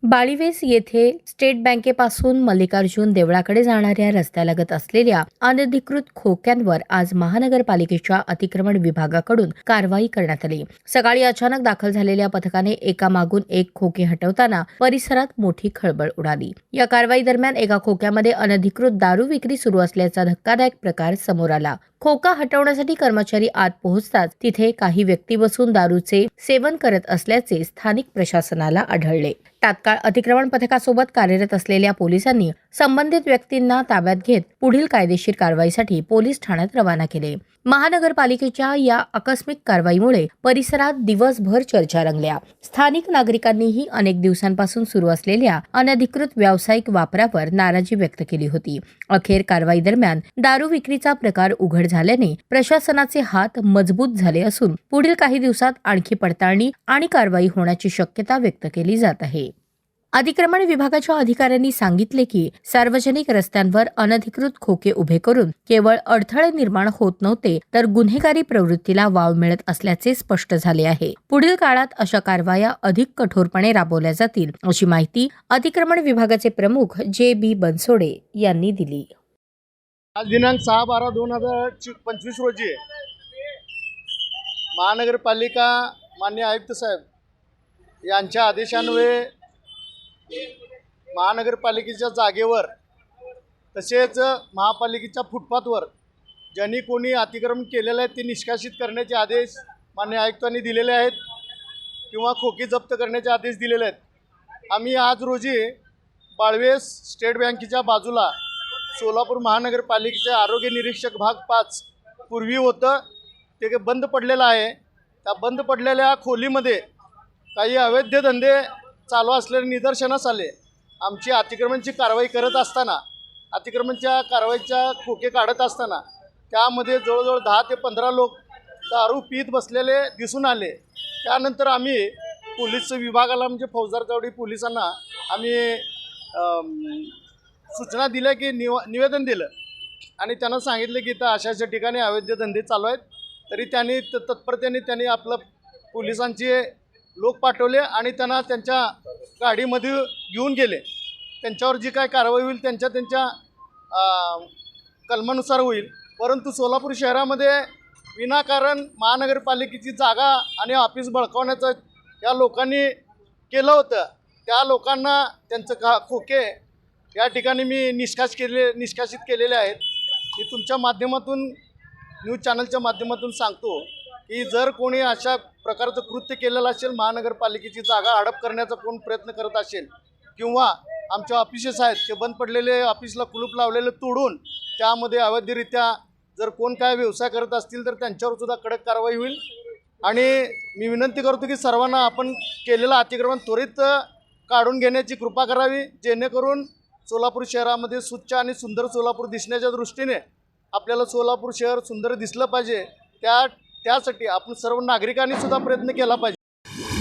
बाळीवेस येथे स्टेट बँकेपासून मल्लिकार्जुन देवळाकडे जाणाऱ्या रस्त्यालगत असलेल्या अनधिकृत खोक्यांवर आज महानगरपालिकेच्या अतिक्रमण विभागाकडून कारवाई करण्यात आली। सकाळी अचानक दाखल झालेल्या पथकाने एकामागून एक खोके हटवताना परिसरात मोठी खळबळ उडाली। या कारवाई दरम्यान एका खोक्यामध्ये अनधिकृत दारू विक्री सुरू असल्याचा धक्कादायक प्रकार समोर आला। खोका हटवण्यासाठी कर्मचारी आत पोहोचताच तिथे काही व्यक्ती बसून दारूचे सेवन करत असल्याचे स्थानिक प्रशासनाला आढळले। तात्काळ अतिक्रमण पथकासोबत कार्यरत असलेल्या पोलिसांनी संबंधित व्यक्तींना ताब्यात घेत पुढील कायदेशीर कारवाईसाठी पोलीस ठाण्यात रवाना केले। महानगरपालिकेच्या या आकस्मिक कारवाईमुळे परिसरात दिवसभर चर्चा रंगल्या। स्थानिक नागरिकांनीही अनेक दिवसांपासून सुरू असलेल्या अनधिकृत व्यावसायिक वापरावर नाराजी व्यक्त केली होती। अखेर कारवाई दरम्यान दारू विक्रीचा प्रकार उघड झाल्याने प्रशासनाचे हात मजबूत झाले असून पुढील काही दिवसात आणखी पडताळणी आणि कारवाई होण्याची शक्यता व्यक्त केली जात आहे। अतिक्रमण विभागाच्या अधिकाऱ्यांनी सांगितले की सार्वजनिक रस्त्यांवर अनधिकृत खोके उभे करून केवळ अडथळे निर्माण होत नव्हते तर गुन्हेगारी प्रवृत्तीला वाव मिळत असल्याचे स्पष्ट झाले आहे। पुढील काळात अशा कारवाया अधिक कठोरपणे राबवल्या जातील अशी माहिती अतिक्रमण विभागाचे प्रमुख जे.बी. बनसोडे यांनी दिली। आज दिनांक 6/12/2025 रोजी महानगरपालिका माननीय आयुक्त साहेब यांच्या आदेशान्वये महानगरपालिकेच्या जागेवर तसेच महापालिकेच्या फुटपाथवर ज्यांनी कोणी अतिक्रमण केलेलं आहे ते निष्कासित करण्याचे आदेश माननीय आयुक्तांनी दिलेले आहेत किंवा खोकी जप्त करण्याचे आदेश दिलेले आहेत। आम्ही आज रोजी बाळवेस स्टेट बँकेच्या बाजूला सोलापूर महानगरपालिकेचे आरोग्य निरीक्षक भाग 5 पूर्वी होतं ते बंद पडलेलं आहे। त्या बंद पडलेल्या खोलीमध्ये काही अवैध धंदे चालू असलेले निदर्शनास आले। आमची अतिक्रमणची कारवाई करत असताना अतिक्रमणच्या कारवाईच्या खोके काढत असताना त्यामध्ये जवळजवळ 10 ते 15 लोक दारू पीत बसलेले दिसून आले। त्यानंतर आम्ही पोलीस विभागाला म्हणजे फौजदार चौडी पोलिसांना आम्ही सूचना दिल्या की निवेदन दिलं आणि त्यांना सांगितलं की इथं अशा ठिकाणी अवैध धंदे चालू आहेत। तरी त्यांनी तत्परतेने आपलं पोलिसांचे लोक पाठवले आणि त्यांना त्यांच्या गाडीमध्ये घेऊन गेले। त्यांच्यावर जी काय कारवाई होईल त्यांच्या कलमानुसार होईल। परंतु सोलापूर शहरामध्ये विनाकारण महानगरपालिकेची जागा आणि ऑफिस बळकावण्याचं या लोकांनी केलं होतं। त्या लोकांना त्यांचं खोके या ठिकाणी मी निष्कासित केलेले आहेत। मी तुमच्या माध्यमातून न्यूज चॅनलच्या माध्यमातून सांगतो की जर कोणी अशा प्रकारचं कृत्य केलेलं असेल, महानगरपालिकेची जागा हडप करण्याचा कोण प्रयत्न करत असेल किंवा आमच्या ऑफिसेस आहेत ते बंद पडलेले ऑफिसला कुलूप लावलेले तोडून त्यामध्ये अवैधरित्या जर कोण काय व्यवसाय करत असतील तर त्यांच्यावर सुद्धा कडक कारवाई होईल। आणि मी विनंती करतो की सर्वांना आपण केलेलं अतिक्रमण त्वरित काढून घेण्याची कृपा करावी, जेणेकरून सोलापूर शहरामध्ये स्वच्छ आणि सुंदर सोलापूर दिसण्याच्या दृष्टीने आपल्याला सोलापूर शहर सुंदर दिसलं पाहिजे। त्यासाठी आपण सर्व नागरिकांनी सुद्धा प्रयत्न केला पाहिजे।